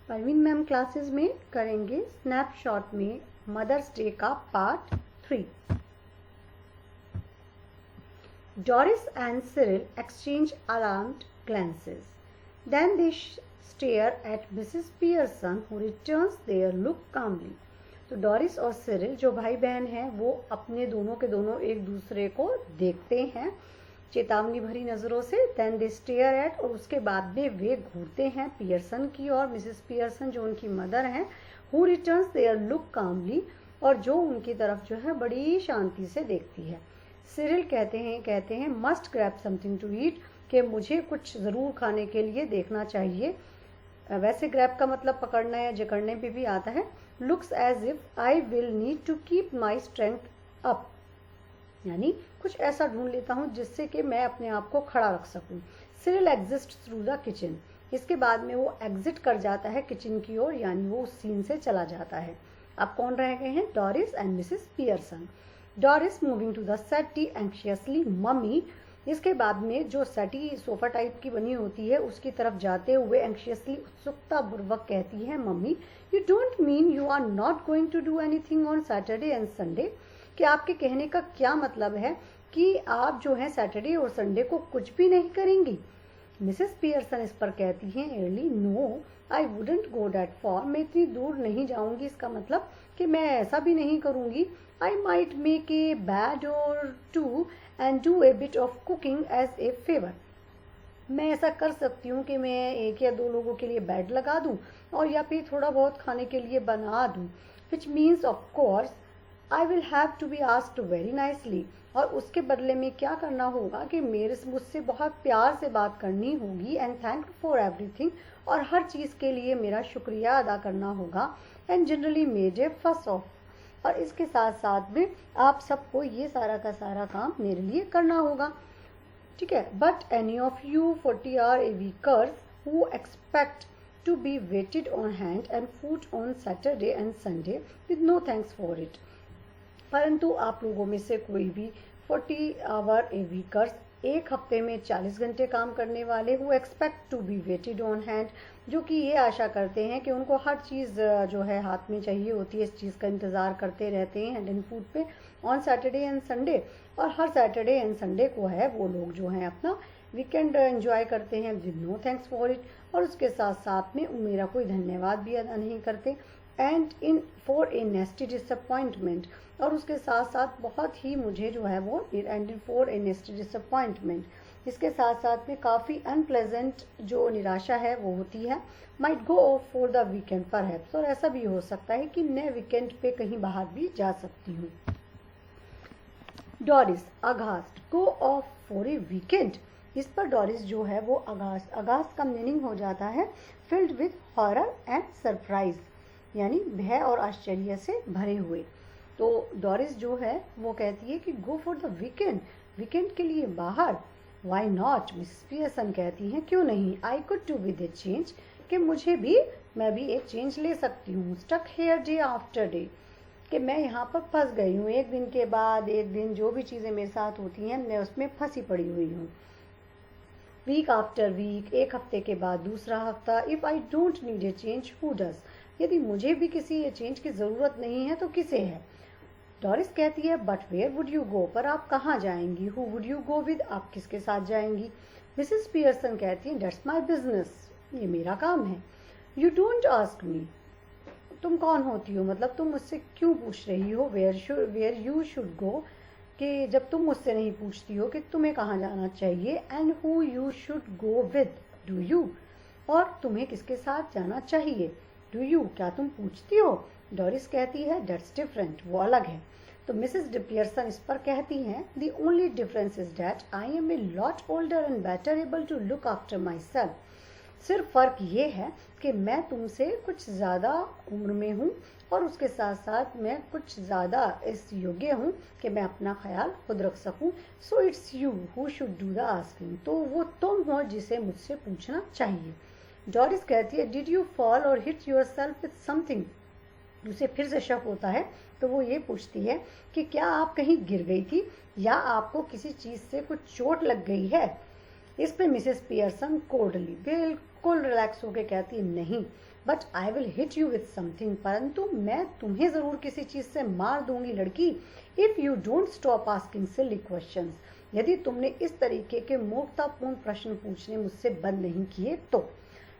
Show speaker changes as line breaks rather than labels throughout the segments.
Parveen ma'am classes में करेंगे snapshot में मदर्स डे का part 3। Doris and Cyril exchange alarmed glances. Then they stare at Mrs. Pearson, who returns their look calmly. तो Doris और Cyril जो भाई बहन हैं वो अपने दोनों के दोनों एक दूसरे को देखते हैं चेतावनी भरी नज़रों से। देन दे स्टेयर एट, और उसके बाद में वे घूरते हैं पियर्सन की और मिसेस पियर्सन जो उनकी मदर हैं, हु रिटर्न्स देयर लुक कामली, और जो उनकी तरफ जो है बड़ी शांति से देखती है। सिरिल कहते हैं must grab something to eat, कि मुझे कुछ ज़रूर खाने के लिए देखना चाहिए। वैसे ग्रैब का मतलब पकड़ना या जकड़ने पे भी आता है। Looks as if I will need to keep my strength up, यानी कुछ ऐसा ढूंढ लेता हूँ जिससे कि मैं अपने आप को खड़ा रख सकूँ। Cyril exist through the kitchen, इसके बाद में वो एग्जिट कर जाता है किचन की ओर, यानी वो उस सीन से चला जाता है। अब कौन रह गए हैं? Doris and Mrs Pearson. Doris moving to the settee anxiously mummy, इसके बाद में जो सेटी सोफा टाइप की बनी होती है उसकी तरफ जाते हुए एंक्शियसली उत्सुकता पूर्वक कहती है mummy, you don't mean you are not going to do anything on Saturday and Sunday, कि आपके कहने का क्या मतलब है कि आप जो है सैटरडे और संडे को कुछ भी नहीं करेंगी? मिसेस पियर्सन इस पर कहती हैं airily, no I wouldn't go that far, मैं इतनी दूर नहीं जाऊंगी, इसका मतलब कि मैं ऐसा भी नहीं करूंगी। I might make a bed or two and do a bit of cooking as a favour, मैं ऐसा कर सकती हूँ कि मैं एक या दो लोगों के लिए बेड लगा दूँ और या फिर थोड़ा बहुत खाने के लिए बना दूँ, which means of course I will have to be asked very nicely, और उसके बदले में क्या करना होगा कि मुझसे बहुत प्यार से बात करनी होगी, एंड थैंक फॉर एवरीथिंग, और हर चीज़ के लिए मेरा शुक्रिया अदा करना होगा, एंड जनरली मेड ए फस ऑफ, और इसके साथ साथ में आप सबको ये सारा का सारा काम मेरे लिए करना होगा, ठीक है। But any of you 40 are a weekers who expect to be waited on hand and foot on Saturday and Sunday with no thanks for it, परंतु आप लोगों में से कोई भी 40 आवर ए वीकर्स, एक हफ्ते में 40 घंटे काम करने वाले, who expect to be waited on hand, जो कि ये आशा करते हैं कि उनको हर चीज़ जो है हाथ में चाहिए होती है, इस चीज़ का इंतज़ार करते रहते हैं हैंड एंड फूड पे ऑन सैटरडे एंड संडे, और हर सैटरडे एंड संडे को है वो लोग जो हैं अपना वीकेंड एंजॉय करते हैं with no thanks for it, और उसके साथ साथ में मेरा कोई धन्यवाद भी अदा नहीं करते, and in for a नेस्टी disappointment, और उसके साथ साथ बहुत ही मुझे जो है वो एंड फॉर ए नेस्टी डिसअपॉइंटमेंट, इसके साथ साथ में काफ़ी अनप्लेजेंट जो निराशा है वो होती है। Might go off for the weekend perhaps, और ऐसा भी हो सकता है कि मैं वीकेंड पे कहीं बाहर भी जा सकती हूँ। Doris aghast, go off for a weekend, इस पर डॉरिस जो है वो अगास्ट का मीनिंग हो जाता है filled with horror and surprise, यानी भय और आश्चर्य से भरे हुए। तो डॉरिस जो है वो कहती है कि go for the weekend, weekend के लिए बाहर। वाई नॉट, मिसेस पियर्सन कहती हैं क्यों नहीं, I could do with a change, कि मैं भी एक चेंज ले सकती हूँ। Stuck here day after day, कि मैं यहाँ पर फंस गई हूँ, एक दिन के बाद एक दिन जो भी चीज़ें मेरे साथ होती हैं मैं उसमें फंसी पड़ी हुई हूँ। वीक आफ्टर वीक, एक हफ्ते के बाद दूसरा हफ्ता। If I don't need a change who does, यदि मुझे भी किसी चेंज की ज़रूरत नहीं है तो किसे है। डॉरिस कहती है but where would you go, पर आप कहाँ जाएंगी। Who would you go with, आप किसके साथ जाएंगी। मिसेस पियर्सन कहती है दैट्स माई बिजनेस, ये मेरा काम है। यू डोंट आस्क मी, तुम कौन होती हो, मतलब तुम मुझसे क्यों पूछ रही हो वेयर यू शुड गो, कि जब तुम मुझसे नहीं पूछती हो कि तुम्हें कहाँ जाना चाहिए। And who you should go with, do you, और तुम्हें किसके साथ जाना चाहिए। डू यू, क्या तुम पूछती हो। डॉरिस कहती है दैट्स डिफरेंट, वो अलग है। तो मिसेस पियर्सन इस पर कहती हैं the only difference is that I am a lot older and better able to look after myself, सिर्फ फ़र्क ये है कि मैं तुमसे कुछ ज़्यादा उम्र में हूँ और उसके साथ साथ मैं कुछ ज़्यादा इस योग्य हूँ कि मैं अपना ख्याल खुद रख सकूँ। So it's you who should do the asking, तो वो तुम हो जिसे मुझसे पूछना चाहिए। डॉरिस कहती है डिड यू फॉल और hit your self with something, उसे फिर से शक होता है तो वो ये पूछती है कि क्या आप कहीं गिर गई थी या आपको किसी चीज़ से कुछ चोट लग गई है। इस पे मिसेस पियर्सन कोल्डली, बिल्कुल रिलैक्स होकर कहती है नहीं, but I will hit you with something, परंतु मैं तुम्हें ज़रूर किसी चीज़ से मार दूंगी लड़की, if you don't stop asking silly questions, यदि तुमने इस तरीके के मूर्खतापूर्ण प्रश्न पूछने मुझसे बंद नहीं किए तो।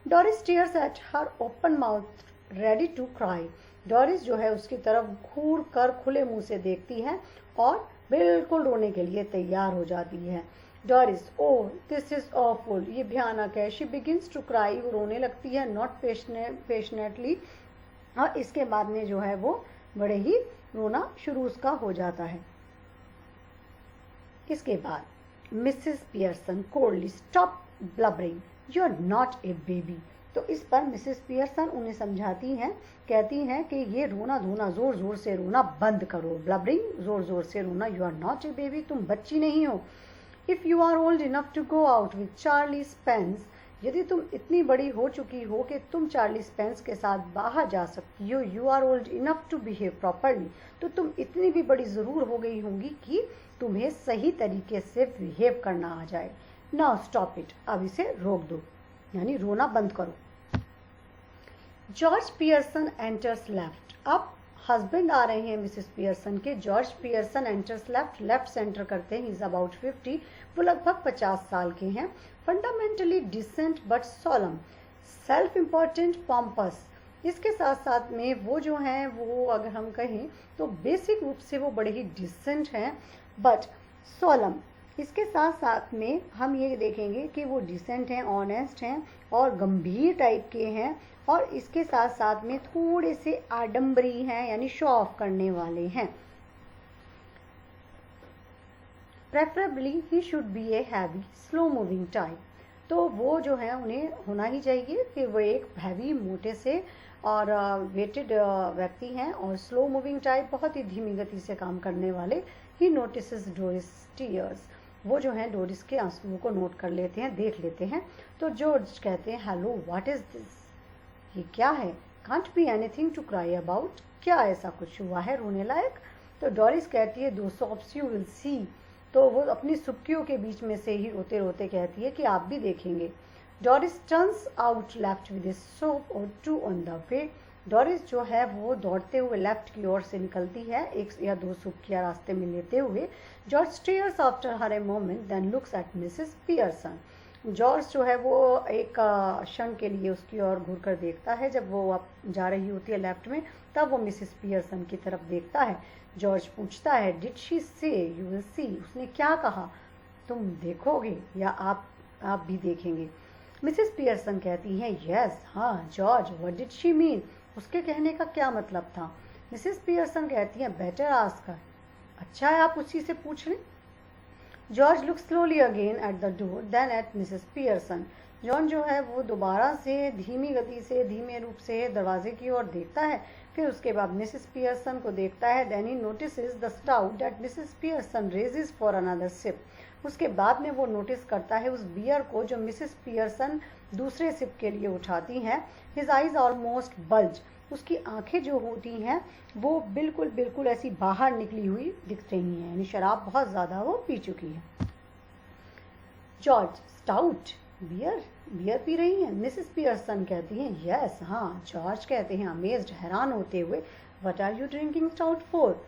Doris stares at her open mouth ready to cry, Doris जो है उसकी तरफ घूर कर खुले मुंह से देखती है और बिल्कुल रोने के लिए तैयार हो जाती है। Doris, oh this is awful, ये भयानक है। शी बिगिंस टू क्राई, वो रोने लगती है, नॉट पेशनेटली, और इसके बाद में जो है वो बड़े ही रोना शुरू उसका हो जाता है। इसके बाद Mrs Pearson coldly, stop blubbering, you are not a baby. तो इस पर मिसेस पियर्सन उन्हें समझाती हैं, कहती हैं कि ये रोना धोना, ज़ोर ज़ोर से रोना बंद करो, ब्लबरिंग, ज़ोर ज़ोर से रोना, you are not a baby, तुम बच्ची नहीं हो। If you are old enough to go out with Charlie Spence, यदि तुम इतनी बड़ी हो चुकी हो कि तुम चार्ली स्पेंस के साथ बाहर जा सकती हो, you are old enough to behave properly, तो तुम इतनी भी बड़ी ज़रूर हो गई होंगी कि तुम्हें सही तरीके से बिहेव करना आ जाए। नाउ स्टॉप इट, अब इसे रोक दो, यानी रोना बंद करो। जॉर्ज पियर्सन एंटर्स लेफ्ट, अब हस्बैंड आ रहे हैं मिसेस पियर्सन के। George Pearson enters left, left centre करते हैं, इज अबाउट 50, वो लगभग 50 साल के हैं। Fundamentally decent but solemn, self important, pompous, इसके साथ साथ में वो जो हैं वो अगर हम कहें तो बेसिक रूप से वो बड़े ही डिसेंट हैं बट सॉलम। इसके साथ साथ में हम ये देखेंगे कि वो डिसेंट हैं, ऑनेस्ट हैं और गंभीर टाइप के हैं, और इसके साथ साथ में थोड़े से आडंबरी हैं, यानी शो ऑफ करने वाले हैं। Preferably he should be a heavy slow moving type, तो वो जो है उन्हें होना ही चाहिए कि वो एक हैवी, मोटे से और वेटेड व्यक्ति हैं और स्लो मूविंग टाइप, बहुत ही धीमी गति से काम करने वाले। ही नोटिसेस डोरिस टीयर्स, वो जो है डोरिस के आंसुओं को नोट कर लेते हैं, देख लेते हैं। तो जॉर्ज कहते हैं, हेलो व्हाट इज दिस, ये क्या है? Can't be anything to cry about, क्या ऐसा कुछ हुआ है रोने लायक? तो डोरिस कहती है, दो सॉप्स यू विल सी, तो वो अपनी सुक्कियों के बीच में से ही रोते रोते कहती है कि आप भी देखेंगे। Doris turns out left with a sob or two on the way, Doris जो है वो दौड़ते हुए लेफ्ट की ओर से निकलती है, एक या दो सुक्कियां रास्ते में लेते हुए। George stares after her a moment then looks at Mrs Pearson, George जो है वो एक क्षण के लिए उसकी ओर घूर कर देखता है, जब वो अब जा रही होती है लेफ्ट में, तब वो मिसेस पियर्सन की तरफ देखता है। जॉर्ज पूछता है, डिड शी से यू विल सी, उसने क्या कहा, तुम देखोगे या आप भी देखेंगे? मिसेस पियर्सन कहती हैं, यस, हाँ George, what did she mean, उसके कहने का क्या मतलब था? मिसेस पियर्सन कहती हैं, बेटर आस्क हर, अच्छा है आप उसी से पूछ लें। George look slowly again at the door then at Mrs Pearson, John जो है वो दोबारा से धीमी गति से, धीमे रूप से दरवाजे की ओर देखता है, फिर उसके बाद मिसेस पियर्सन को देखता है। Then he notices the stout that Mrs Pearson raises for another sip, उसके बाद में वो नोटिस करता है उस बियर को जो मिसेस पियर्सन दूसरे सिप के लिए उठाती हैं। हिज आइज ऑलमोस्ट बल्ज, उसकी आंखें जो होती हैं वो बिल्कुल बिल्कुल ऐसी बाहर निकली हुई दिख रही हैं, यानी शराब बहुत ज़्यादा वो पी चुकी है। जॉर्ज, स्टाउट, बियर, बियर पी रही हैं? मिसेस पियर्सन कहती हैं, यस, हाँ। जॉर्ज कहते हैं अमेज्ड, हैरान होते हुए, what are you drinking stout for,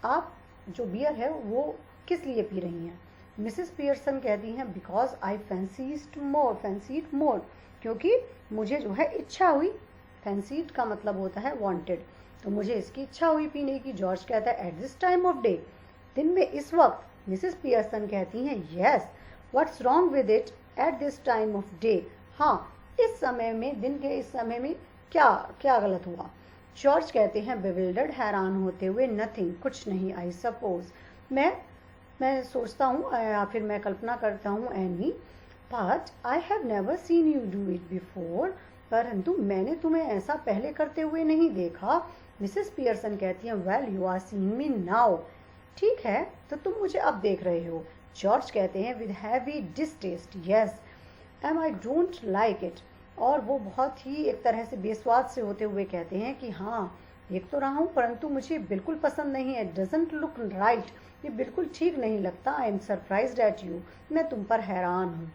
आप जो बियर है वो किस लिए पी रही हैं? मिसेस पियर्सन कहती हैं, बिकॉज आई फैंसीड मोर, क्योंकि मुझे जो है इच्छा हुई, फैंसीड का मतलब होता है वांटेड, तो मुझे इसकी इच्छा हुई पीने की। जॉर्ज कहता है, at this time of day, दिन में इस वक्त? मिसेस पियर्सन कहती हैं, yes, what's wrong with it at this time of day, हाँ, इस समय में, दिन के इस समय में क्या क्या गलत हुआ? जॉर्ज कहते हैं बेविल्डर्ड, हैरान होते हुए, नथिंग, कुछ नहीं, आई सपोज, मैं सोचता हूँ या फिर मैं कल्पना करता हूँ, any, but I have never seen you do it before, परंतु मैंने तुम्हें ऐसा पहले करते हुए नहीं देखा। मिसेस पियर्सन कहती हैं, well you are seeing me now, ठीक है तो तुम मुझे अब देख रहे हो। जॉर्ज कहते हैं with heavy distaste, yes, um I don't like it, और वो बहुत ही एक तरह से बेस्वाद से होते हुए कहते हैं कि हाँ देख तो रहा हूँ परंतु मुझे बिल्कुल पसंद नहीं है, डजंट लुक राइट, ये बिल्कुल ठीक नहीं लगता, I am surprised at you, मैं तुम पर हैरान हूँ।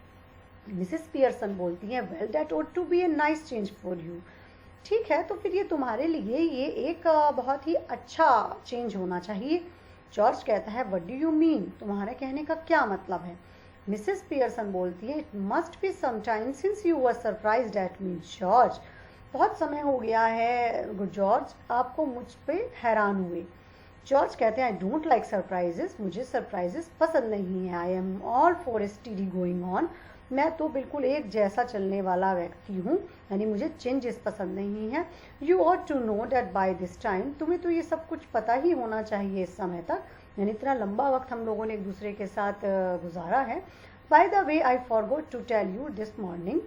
मिसेस पियर्सन बोलती हैं, well that ought to be a nice change for you. ठीक है, तो फिर ये तुम्हारे लिए ये एक बहुत ही अच्छा चेंज होना चाहिए। जॉर्ज कहता है, व्हाट डू यू मीन, तुम्हारे कहने का क्या मतलब है। मिसेस पियर्सन बोलती है, it must be some time since you were surprised at me George. बहुत समय हो गया है जॉर्ज, आपको मुझ पे हैरान हुए। जॉर्ज कहते हैं, आई डोंट लाइक सरप्राइजेस, मुझे सरप्राइजेस पसंद नहीं है। I am all for study going on, मैं तो बिल्कुल एक जैसा चलने वाला व्यक्ति हूँ, यानी मुझे चेंजेस पसंद नहीं है। You ought to know that by this time, तुम्हें तो ये सब कुछ पता ही होना चाहिए इस समय तक, यानी इतना लंबा वक्त हम लोगों ने एक दूसरे के साथ गुजारा है। By the way I forgot to tell you this morning,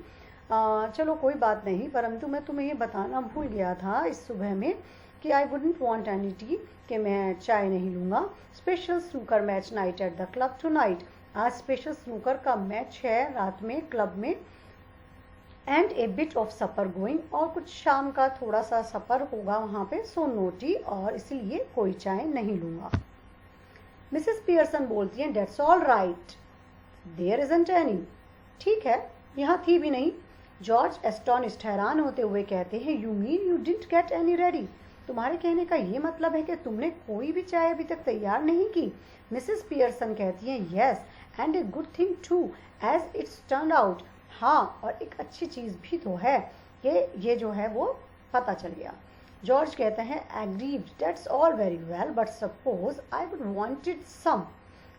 चलो कोई बात नहीं, परंतु मैं तुम्हें ये बताना भूल गया था इस सुबह में कि I wouldn't want any tea, कि मैं चाय नहीं लूँगा। Special snooker match night at the club tonight, आज स्पेशल स्नूकर का मैच है रात में क्लब में। And a bit of supper going, और कुछ शाम का थोड़ा सा सफर होगा वहाँ पे, सो नो टी, और इसलिए कोई चाय नहीं लूँगा। मिसेस पियर्सन बोलती हैं, that's all right, there isn't any, ठीक है, यहाँ थी भी नहीं। जॉर्ज एस्टोनिश्ड, हैरान होते हुए कहते हैं, you mean you didn't get any ready, तुम्हारे कहने का ये मतलब है कि तुमने कोई भी चाय अभी तक तैयार नहीं की। मिसेस पियर्सन कहती हैं, yes and a good thing too as it's turn out, हाँ, और एक अच्छी चीज़ भी तो है कि ये जो है वो पता चल गया। जॉर्ज कहते हैं, aggrieved, that's all very well, but suppose I would wanted some.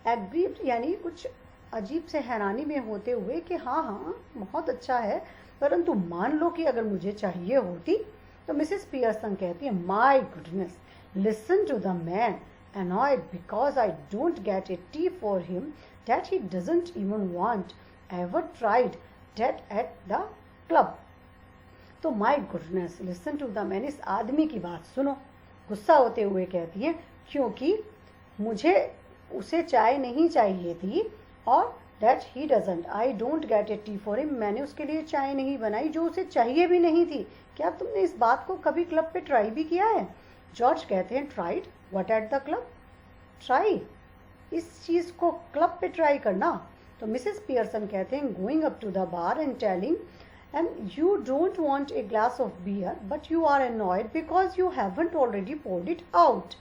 Aggrieved यानी कुछ अजीब से हैरानी में होते हुए कि हाँ हाँ बहुत अच्छा है, परंतु मान लो कि अगर मुझे चाहिए होती। तो मिसेस पियर्सन कहती है, my goodness, listen to the man, annoyed because I don't get a tea for him that he doesn't even want, ever tried that at the club। तो my goodness, listen to the man, इस आदमी की बात सुनो। गुस्सा होते हुए कहती है, क्योंकि मुझे उसे चाय नहीं चाहिए थी, और that he doesn't, I don't get A T for him, मैंने उसके लिए चाय नहीं बनाई जो उसे चाहिए भी नहीं थी। क्या तुमने इस बात को कभी क्लब पे ट्राई भी किया है। जॉर्ज कहते हैं, tried what eight the club, try, इस चीज़ को क्लब पे ट्राई करना। तो मिसेस पियर्सन कहते हैं, going up to the bar and telling and you don't want a glass of beer but you are annoyed because you haven't already poured it out,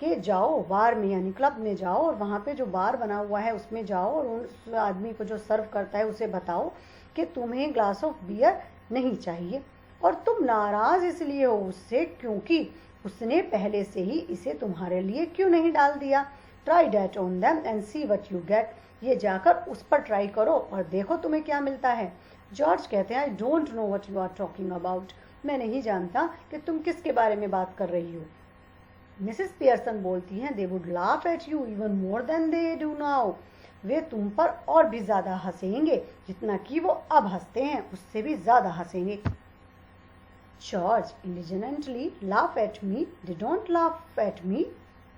कि जाओ बार में यानी क्लब में जाओ, और वहाँ पे जो बार बना हुआ है उसमें जाओ, और उस आदमी को जो सर्व करता है उसे बताओ कि तुम्हें ग्लास ऑफ बियर नहीं चाहिए, और तुम नाराज़ इसलिए हो उससे क्योंकि उसने पहले से ही इसे तुम्हारे लिए क्यों नहीं डाल दिया। Try that on them and see what you get, ये जाकर उस पर ट्राई करो और देखो तुम्हें क्या मिलता है। जॉर्ज कहते हैं, I don't know what you are talking about, मैं नहीं जानता कि तुम किसके बारे में बात कर रही हो। मिसेस पियर्सन बोलती हैं, they would laugh at you even more than they do now, वे तुम पर और भी ज़्यादा हंसेंगे, जितना कि वो अब हंसते हैं उससे भी ज़्यादा हंसेंगे। George indignantly, laugh at me, they don't laugh at me,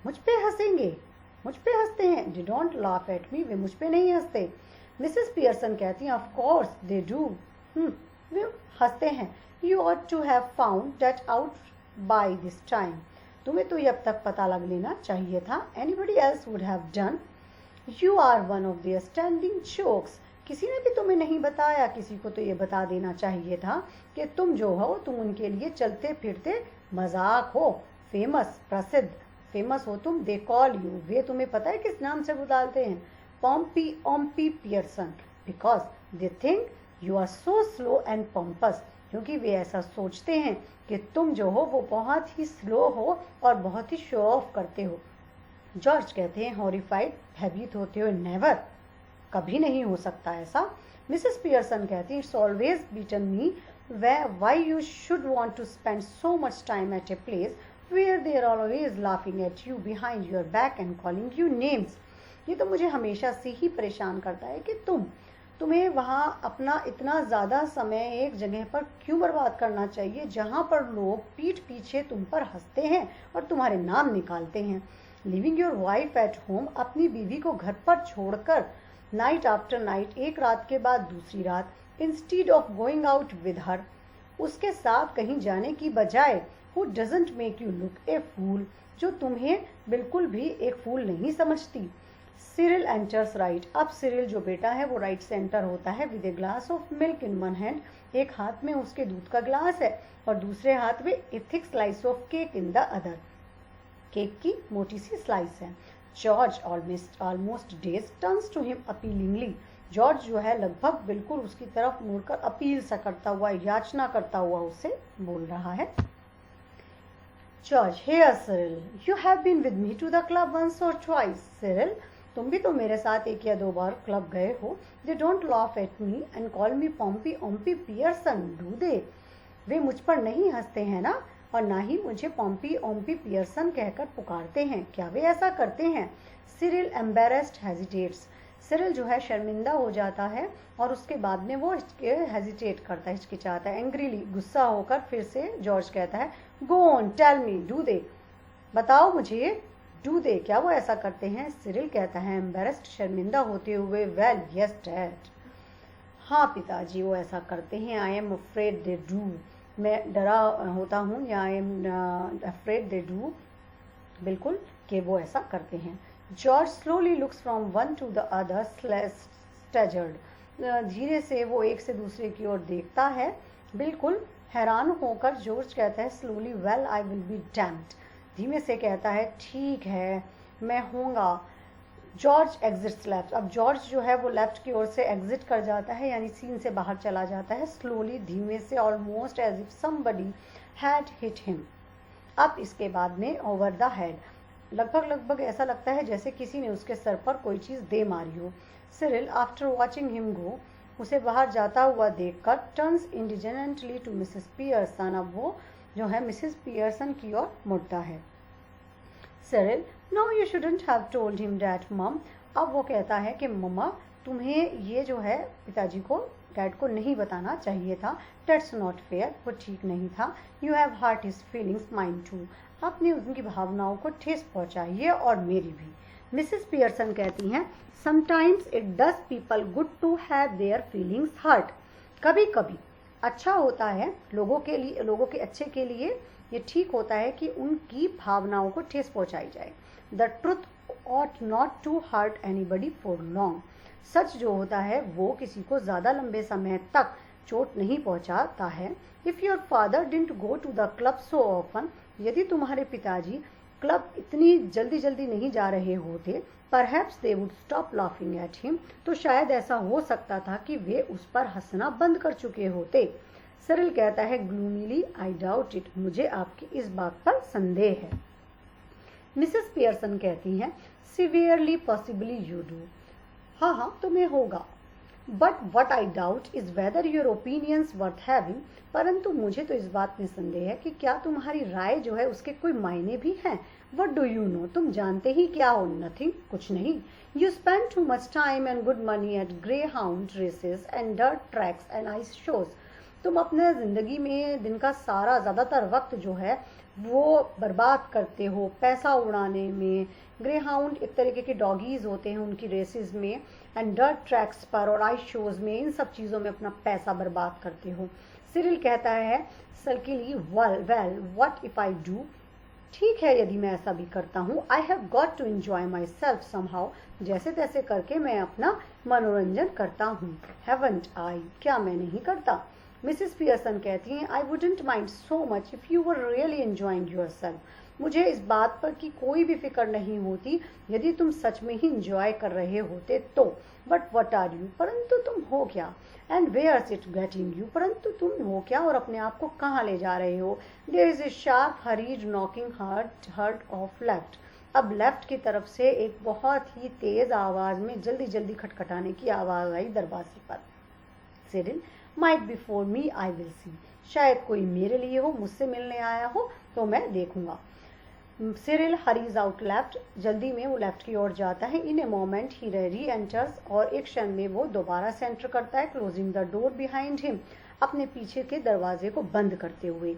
मुझ पे हंसेंगे, मुझ पे हंसते हैं, they don't laugh at me, वे मुझ पे नहीं हंसते। मिसेस पियर्सन कहती हैं, ऑफ कोर्स दे डू, वे हंसते हैं। You ought to have found that out by this time, तुम्हें तो ये अब तक पता लग लेना चाहिए था। Anybody else would have done, you are one of their standing jokes, किसी ने भी तुम्हें नहीं बताया, किसी को तो ये बता देना चाहिए था कि तुम जो हो तुम उनके लिए चलते फिरते मजाक हो, फेमस, प्रसिद्ध, फेमस हो तुम, दे कॉल यू, वे तुम्हें पता है किस नाम से बुलाते हैं, Pompy Ompy Pearson, because they think you are so slow and pompous, क्योंकि वे ऐसा सोचते हैं कि तुम जो हो वो बहुत ही स्लो हो और बहुत ही शो ऑफ करते हो। जॉर्ज कहते हैं, हॉरिफाइड, भयभीत होते हुए, नेवर, कभी नहीं हो सकता ऐसा। मिसेस पियर्सन कहती हैं, it's always beaten me why you should want to spend so much time at a place where they are always laughing at you behind your back and calling you names. ये तो मुझे हमेशा से ही परेशान करता है कि तुम्हें वहाँ अपना इतना ज़्यादा समय एक जगह पर क्यों बर्बाद करना चाहिए जहाँ पर लोग पीठ पीछे तुम पर हंसते हैं और तुम्हारे नाम निकालते हैं। Living your wife at home, अपनी बीवी को घर पर छोड़कर नाइट आफ्टर नाइट, एक रात के बाद दूसरी रात, instead of going out with her, उसके साथ कहीं जाने की बजाय, who doesn't make you look a fool, जो तुम्हें बिल्कुल भी एक फूल नहीं समझती। Cyril enters right. अब सिरिल जो बेटा है वो राइट से एंटर होता है with a glass of milk in one hand. एक हाथ में उसके दूध का ग्लास है और दूसरे हाथ में a thick slice of cake in the other. Cake की मोटी सी स्लाइस है। George almost dazed turns to him appealingly. George जो है लगभग बिल्कुल उसकी तरफ मुड़कर अपील सा करता हुआ, याचना करता हुआ उससे बोल रहा है। George, here Cyril, you have been with me to the club once or twice. Cyril, तुम भी तो मेरे साथ एक या दो बार क्लब गए हो। They don't laugh at me and call me Pompey Ompy Pearson, do they? वे मुझ पर नहीं हंसते हैं ना, और ना ही मुझे पॉम्पी ओम्पी पियर्सन कहकर पुकारते हैं। क्या वे ऐसा करते हैं? Cyril embarrassed hesitates. सिरिल जो है शर्मिंदा हो जाता है और उसके बाद में वो हेजिटेट करता है, हिचकिचाता है। एंग्रीली, गुस्सा होकर फिर से जॉर्ज कहता है, go on tell me, do they, बताओ मुझे, डू दे, क्या वो ऐसा करते हैं? सिरिल कहता है एम्बेरेस्ड, शर्मिंदा होते हुए, वेल यस डैड, हाँ पिताजी वो ऐसा करते हैं। I am afraid they do, मैं डरा होता हूँ, या I am afraid they do, बिल्कुल कि वो ऐसा करते हैं। George slowly looks from one to the other staggered. धीरे से वो एक से दूसरे की ओर देखता है, बिल्कुल हैरान होकर। जॉर्ज कहता है slowly, well I will be damned. धीमे से कहता है ठीक है मैं होऊंगा। George exits left. अब जॉर्ज जो है वो लेफ्ट की ओर से एग्जिट कर जाता है, यानी सीन से बाहर चला जाता है। स्लोली, धीमे से, almost as if somebody had hit him. अब इसके बाद में ओवर द हेड, लगभग ऐसा लगता है जैसे किसी ने उसके सर पर कोई चीज़ दे मारी हो। Cyril, after watching him go, उसे बाहर जाता हुआ देखकर, टर्न्स इंडिजेंटली टू मिसेस पियर्सन। अब वो जो है मिसेस पियर्सन की ओर मुड़ता है। Cyril, no you shouldn't have told him that mum. अब वो कहता है कि मम्मा तुम्हें ये जो है पिताजी को, डैड को नहीं बताना चाहिए था। डेट्स नॉट फेयर, वो ठीक नहीं था। You have hurt his feelings, mind to, आपने उनकी भावनाओं को ठेस पहुंचाई है और मेरी भी। मिसेस पियर्सन कहती हैं, sometimes it does people good to have their feelings hurt. कभी कभी अच्छा होता है लोगों के लिए, लोगों के अच्छे के लिए ये ठीक होता है कि उनकी भावनाओं को ठेस पहुंचाई जाए। The truth ought not to hurt anybody for long. सच जो होता है वो किसी को ज़्यादा लंबे समय तक चोट नहीं पहुंचाता है। If your father didn't go to the club so often, यदि तुम्हारे पिताजी क्लब इतनी जल्दी नहीं जा रहे होते, perhaps they would stop laughing at him, तो शायद ऐसा हो सकता था कि वे उस पर हंसना बंद कर चुके होते। सिरिल कहता है ग्लूमीली, आई डाउट इट, मुझे आपकी इस बात पर संदेह है। मिसेस पियर्सन कहती हैं, सिवियरली पॉसिबली यू डू, हाँ तुम्हें होगा। But what I doubt is whether your opinions worth having, परंतु मुझे तो इस बात में संदेह है कि क्या तुम्हारी राय जो है उसके कोई मायने भी हैं। वट डू यू नो, तुम जानते ही क्या हो? नथिंग, कुछ नहीं। You spend too much time and good money at greyhound races and dirt tracks and ice shows. तुम अपने ज़िंदगी में दिन का सारा ज़्यादातर वक्त जो है वो बर्बाद करते हो पैसा उड़ाने में। ग्रे हाउंड एक तरीके के डॉगीज़ होते हैं, उनकी रेसेस में, एंड डर्ट ट्रैक्स पर और आइस शोज़ में, इन सब चीज़ों में अपना पैसा बर्बाद करते हो। सिरिल कहता है sulkily, well what if I do, ठीक है यदि मैं ऐसा भी करता हूँ। I have got to enjoy myself somehow, जैसे तैसे करके मैं अपना मनोरंजन करता हूँ। हैवंट आई, क्या मैं नहीं करता? मिसेस पियर्सन कहती हैं, I wouldn't mind so much if you were really enjoying your self, मुझे इस बात पर की कोई भी फिक्र नहीं होती यदि तुम सच में ही इंजॉय कर रहे होते तो। बट वट आर यू, परंतु तुम हो क्या? And where's it getting you, परंतु तुम हो क्या और अपने आप को कहाँ ले जा रहे हो? There is a sharp hurried knocking heard off left. अब लेफ्ट की तरफ से एक बहुत ही तेज आवाज में जल्दी खटखटाने की आवाज आई दरवाजे पर। Cyril, might be for me, I will see, शायद कोई मेरे लिए हो, मुझसे मिलने आया हो, तो मैं देखूंगा। सिरिल हरीज आउट लेफ्ट, जल्दी में वो लेफ्ट की ओर जाता है। इन ए मोमेंट ही री एंटर्स, और एक क्षण में वो दोबारा से एंटर करता है, closing the door behind him, अपने पीछे के दरवाजे को बंद करते हुए।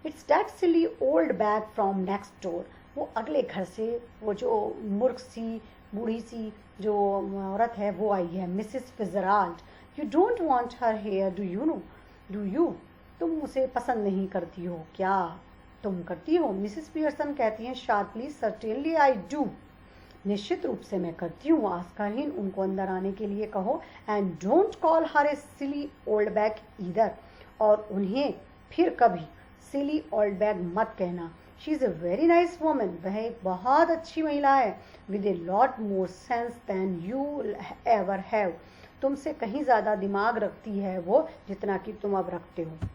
It's that silly old bag from next door, वो अगले घर से वो जो मूर्ख सी बूढ़ी सी जो औरत है वो आई है, Mrs Fitzgerald. You don't want her here, do you know, do you, तुम उसे पसंद नहीं करती हो क्या? तुम करती हो? मिसेस पियर्सन कहती हैं शार्पली, सर्टेनली आई डू। निश्चित रूप से मैं करती हूँ, आस्कारहीन उनको अंदर आने के लिए कहो। And don't call her a silly old bag either, और उन्हें फिर कभी सिली ओल्ड बैग मत कहना। She is a very nice woman, वह एक बहुत अच्छी महिला है, with a lot more sense than you ever have, तुमसे कहीं ज़्यादा दिमाग रखती है वो जितना कि तुम अब रखते हो।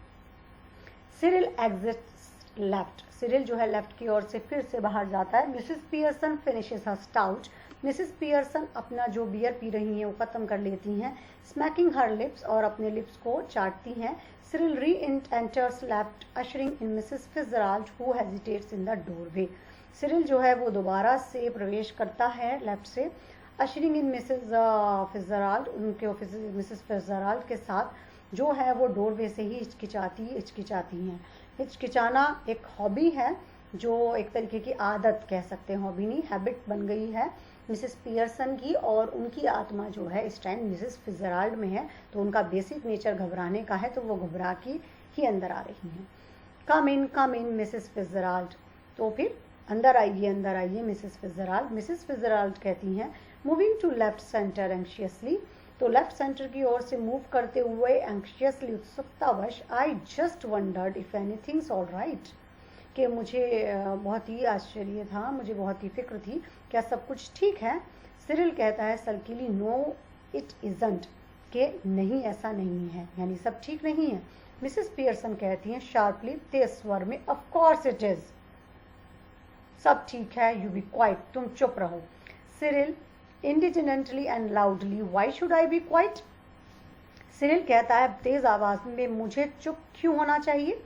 सिरिल एग्जिट्स लेफ्ट, सिरिल जो है लेफ्ट की ओर से फिर से बाहर जाता है। मिसेस पियर्सन फिनिशेस हर स्टाउट, मिसेस पियर्सन अपना जो बियर पी रही हैं वो ख़त्म कर लेती हैं। स्मैकिंग हर लिप्स, और अपने लिप्स को चाटती हैं। सिरिल री enters left, ushering in Mrs Fitzgerald who hesitates in the doorway. Cyril जो है वो दोबारा से प्रवेश करता है लेफ्ट से, अशरिंग इन मिसेस फिट्जराल्ड, उनके मिसेस फिट्जराल्ड के साथ जो है वो डोरवे से ही हिचकिचाती हैं। हिचकिचाना एक हॉबी है, जो एक तरीके की आदत कह सकते हैं, हॉबी नहीं हैबिट बन गई है मिसेस पियर्सन की, और उनकी आत्मा जो है इस टाइम मिसेस फिट्जराल्ड में है, तो उनका बेसिक नेचर घबराने का है, तो वो घबरा की ही अंदर आ रही हैं। कम इन मिसेस फिट्जराल्ड, तो फिर अंदर आइए मिसेस फिट्जराल्ड। मिसेस फिट्जराल्ड कहती हैं moving to left centre anxiously, तो लेफ्ट सेंटर की ओर से मूव करते हुए एंक्शियसली उत्सुकतावश, I just wondered if anything's all right, कि मुझे बहुत ही आश्चर्य था, मुझे बहुत ही फिक्र थी, क्या सब कुछ ठीक है। सिरिल कहता है सल्कीली नो इट इजंट, कि नहीं ऐसा नहीं है, यानी सब ठीक नहीं है। मिसेस पियर्सन कहती हैं शार्पली तेज स्वर में, ऑफ कोर्स इट इज, सब ठीक है, यू बी क्वाइट, तुम चुप रहो। Cyril indignantly and loudly, why should I be quiet, Cyril कहता है तेज आवाज में, मुझे चुप क्यों होना चाहिए।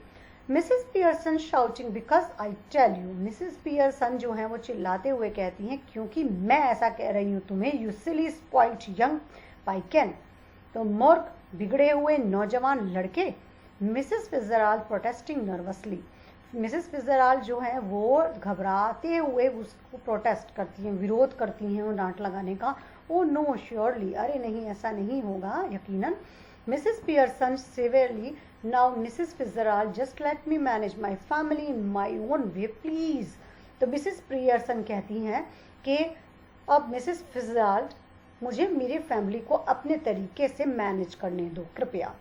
Mrs Pearson shouting because I tell you, Mrs Pearson जो है वो चिल्लाते हुए कहती हैं क्योंकि मैं ऐसा कह रही हूँ तुम्हें, यू सिली स्पॉइल्ड यंग पाइकन, तो मूर्ख बिगड़े हुए नौजवान लड़के। Mrs Fitzgerald protesting nervously, Mrs Fitzgerald जो है वो घबराते हुए उसको प्रोटेस्ट करती हैं, विरोध करती हैं वो डांट लगाने का। ओ नो श्योरली, अरे नहीं ऐसा नहीं होगा यकीनन। Mrs Pearson severely, now Mrs Fitzgerald just let me manage my family in my own way please, तो मिसेस पियर्सन कहती हैं कि अब मिसेस फिट्जराल्ड मुझे मेरी फैमिली को अपने तरीके से मैनेज करने दो कृपया।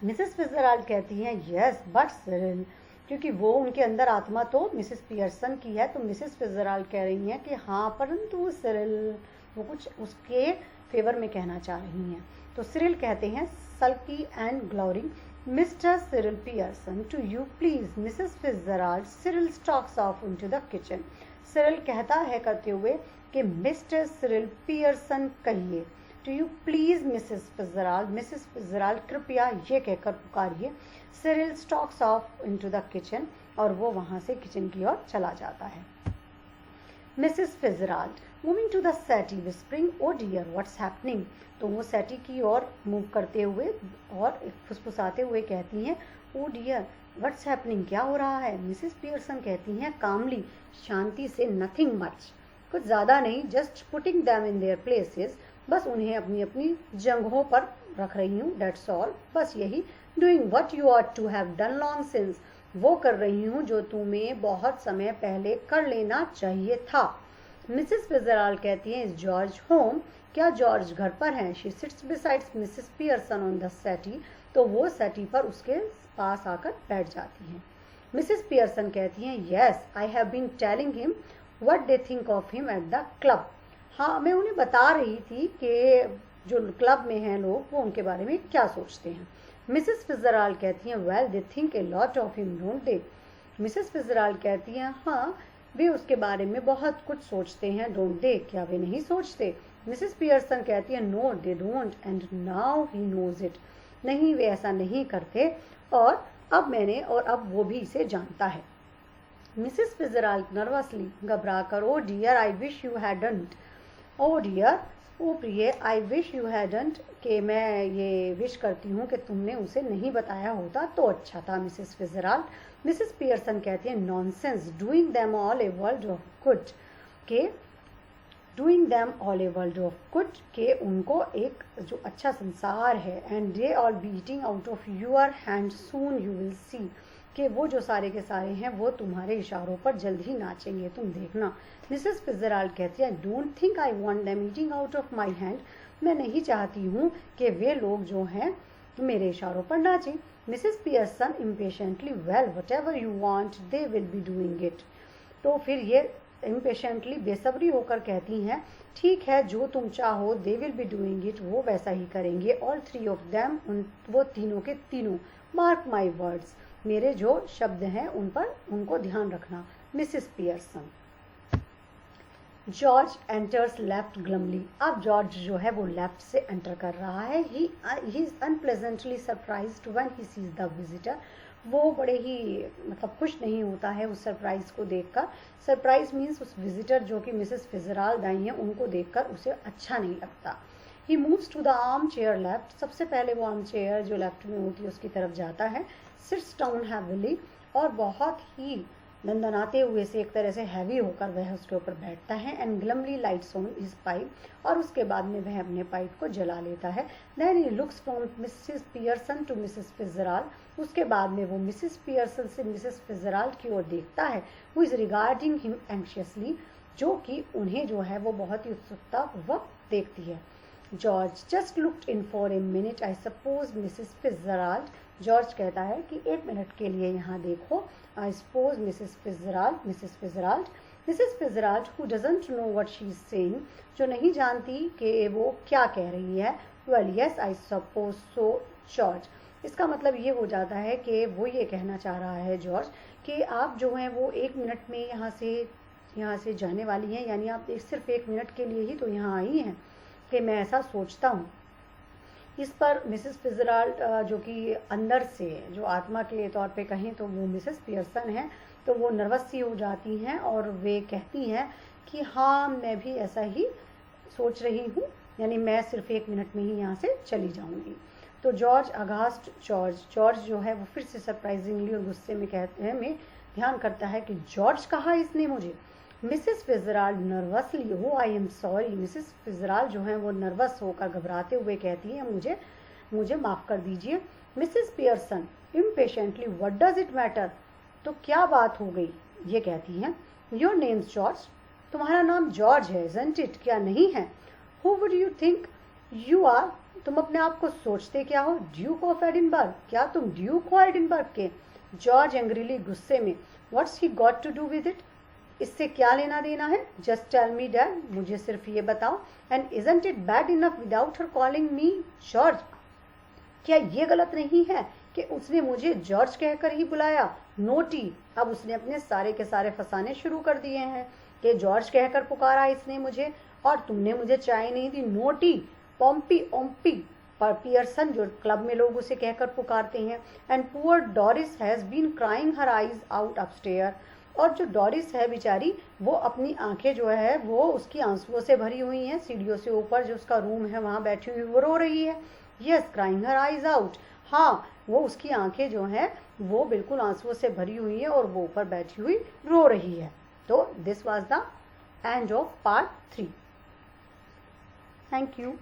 मिसेस फिट्जराल्ड कहती हैं यस बट सिरिल, क्योंकि वो उनके अंदर आत्मा तो मिसेस पियर्सन की है, तो मिसेस फिट्जराल्ड कह रही हैं कि हाँ परंतु सिरिल, वो कुछ उसके फेवर में कहना चाह रही हैं। तो सिरिल कहते हैं sulky and glowering, Mr Cyril Pearson to you please Mrs Fitzgerald. Cyril stalks off into the kitchen, Cyril कहता है करते हुए कि मिस्टर सिरिल पियर्सन कहिए, to you please Mrs Fitzgerald, Mrs Fitzgerald कृपया ये कहकर पुकारिए। Cyril stalks off into the kitchen, और वो वहाँ से किचन की ओर चला जाता है। Mrs Fitzgerald moving to the settee whispering, oh dear what's happening, तो वो सेटी की ओर मूव करते हुए और फुसफुसाते हुए कहती हैं ओ डियर व्हाट्स हैपनिंग, क्या हो रहा है। मिसेस पियर्सन कहती हैं कामली, शांति से, नथिंग मच, कुछ ज़्यादा नहीं, just putting them in their places, बस उन्हें अपनी अपनी जगहों पर रख रही हूँ, डेट्स ऑल, बस यही। Doing what you are to have done long since, वो कर रही हूँ जो तुम्हें बहुत समय पहले कर लेना चाहिए था। मिसेस फिट्जराल्ड कहती हैं इज जॉर्ज होम, क्या जॉर्ज घर पर हैं। She sits besides Mrs Pearson on the settee, तो वो सेटी पर उसके पास आकर बैठ जाती हैं। मिसेस पियर्सन कहती हैं yes I have been telling him what they think of him at the club, हाँ मैं उन्हें बता रही थी कि जो क्लब में हैं लोग वो उनके बारे में क्या सोचते हैं। मिसेस फिट्जराल्ड कहती हैं well they think a lot of him don't they, Mrs Fitzgerald कहती हैं हाँ वे उसके बारे में बहुत कुछ सोचते हैं, डोंट दे, क्या वे नहीं सोचते। मिसेस पियर्सन कहती है no they don't and now he knows it, नहीं वे ऐसा नहीं करते और अब वो भी इसे जानता है। मिसेस फिट्जराल्ड नर्वसली, घबरा कर, oh dear I wish you hadn't, oh dear, ओ प्रिय, आई विश यू हैडंट, कि मैं ये विश करती हूँ कि तुमने उसे नहीं बताया होता तो अच्छा था। मिसेस फिट्जराल्ड, मिसेस पियर्सन कहती है nonsense, doing them all a world of good, के doing them all a world of good, के उनको एक जो अच्छा संसार है, and they all be eating out of your hand soon you will see, कि वो जो सारे के सारे हैं वो तुम्हारे इशारों पर जल्द ही नाचेंगे, तुम देखना। मिसेस फिट्जराल्ड कहती है, I don't think I want them eating out of my hand. मैं नहीं चाहती हूँ कि वे लोग जो हैं मेरे इशारों पर नाचें। Mrs Pearson impatiently, well whatever you want they will be doing it. तो फिर ये इम्पेशेंटली बेसब्री होकर कहती हैं, ठीक है जो तुम चाहो, दे विल बी डूइंग इट, वो वैसा ही करेंगे। ऑल थ्री ऑफ देम, वो तीनों के तीनों। मार्क माई वर्ड्स, मेरे जो शब्द हैं उन पर उनको ध्यान रखना। Mrs Pearson. George enters left glumly. अब जॉर्ज जो है वो लेफ्ट से एंटर कर रहा है। He is unpleasantly surprised when he sees the visitor. वो बड़े ही मतलब खुश नहीं होता है उस सरप्राइज को देखकर। सरप्राइज मीन्स उस विजिटर जो कि मिसेस फिट्जराल्ड आई हैं उनको देखकर उसे अच्छा नहीं लगता। He moves to the armchair left. सबसे पहले वो आर्म चेयर जो लेफ्ट में होती है उसकी तरफ जाता है। सिट्स डाउन हैवीली, और बहुत ही दंदनाते हुए से, एक तरह से हैवी होकर वह उसके ऊपर बैठता है। And glumly lights on his pipe, और उसके बाद में वह अपने पाइप को जला लेता है। Then he looks from Mrs Pearson to Mrs Fitzgerald. उसके बाद में वो मिसेस पियर्सन से मिसेस फिट्जराल्ड की ओर देखता है। Who is regarding him anxiously, जो कि उन्हें जो है वो बहुत ही उत्सुकता पूर्वक देखती है। George just looked in for a minute, I suppose Mrs Fitzgerald. George कहता है कि 1 मिनट के लिए यहाँ देखो। I suppose Mrs Fitzgerald. Mrs Fitzgerald who doesn't know what she is saying, जो नहीं जानती कि वो क्या कह रही है। Well yes I suppose so George. इसका मतलब ये हो जाता है कि वो ये कहना चाह रहा है जॉर्ज कि आप जो हैं वो 1 मिनट में यहाँ से जाने वाली हैं, यानी आप सिर्फ 1 मिनट के लिए ही तो यहाँ आई हैं, कि मैं ऐसा सोचता हूँ। इस पर मिसेस फिट्जराल्ड जो कि अंदर से जो आत्मा के तौर पे कहें तो वो मिसेस पियर्सन है, तो वो नर्वस सी हो जाती हैं और वे कहती हैं कि हाँ मैं भी ऐसा ही सोच रही हूँ, यानी मैं सिर्फ 1 मिनट में ही यहाँ से चली जाऊँगी। तो जॉर्ज अगास्ट जॉर्ज जो है वो फिर से सरप्राइजिंगली और गुस्से में कहते हैं, में ध्यान करता है कि जॉर्ज कहा इसने मुझे। मिसेस फिट्जराल्ड नर्वसली, हो I am sorry. Mrs Fitzgerald जो है वो नर्वस होकर घबराते हुए कहती है, मुझे माफ़ कर दीजिए। Mrs Pearson impatiently, what does it matter, तो क्या बात हो गई, ये कहती हैं। योर नेम्स जॉर्ज, तुम्हारा नाम जॉर्ज है, इजंट इट, क्या नहीं है। Who would you think you are, तुम अपने आप को सोचते क्या हो। ड्यूक ऑफ एडिनबर्ग, क्या तुम ड्यूक हो एडिनबर्ग के। जॉर्ज एंग्रीली, गुस्से में, what's he got to do with it, इससे क्या लेना देना है। जस्ट टेल मी डैड, मुझे सिर्फ ये बताओ। And isn't it bad enough without her calling me George, क्या ये गलत नहीं है कि उसने मुझे जॉर्ज कहकर ही बुलाया। नोटी, अब उसने अपने सारे के सारे फसाने शुरू कर दिए हैं कि जॉर्ज कहकर पुकारा इसने मुझे, और तुमने मुझे चाय नहीं दी। नोटी, पॉम्पी ओम्पी, पर पियर्सन जो क्लब में लोग उसे कहकर पुकारते हैं। And poor Doris has been crying her eyes out upstairs, और जो डॉरिस है बेचारी, वो अपनी आंखें जो है वो उसकी आंसुओं से भरी हुई हैं। सीढ़ियों से ऊपर जो उसका रूम है वहाँ बैठी हुई वो रो रही है। Yes, crying her eyes out, हाँ वो उसकी आंखें जो हैं वो बिल्कुल आंसुओं से भरी हुई है और वो ऊपर बैठी हुई रो रही है। तो this was the end of part 3। Thank you.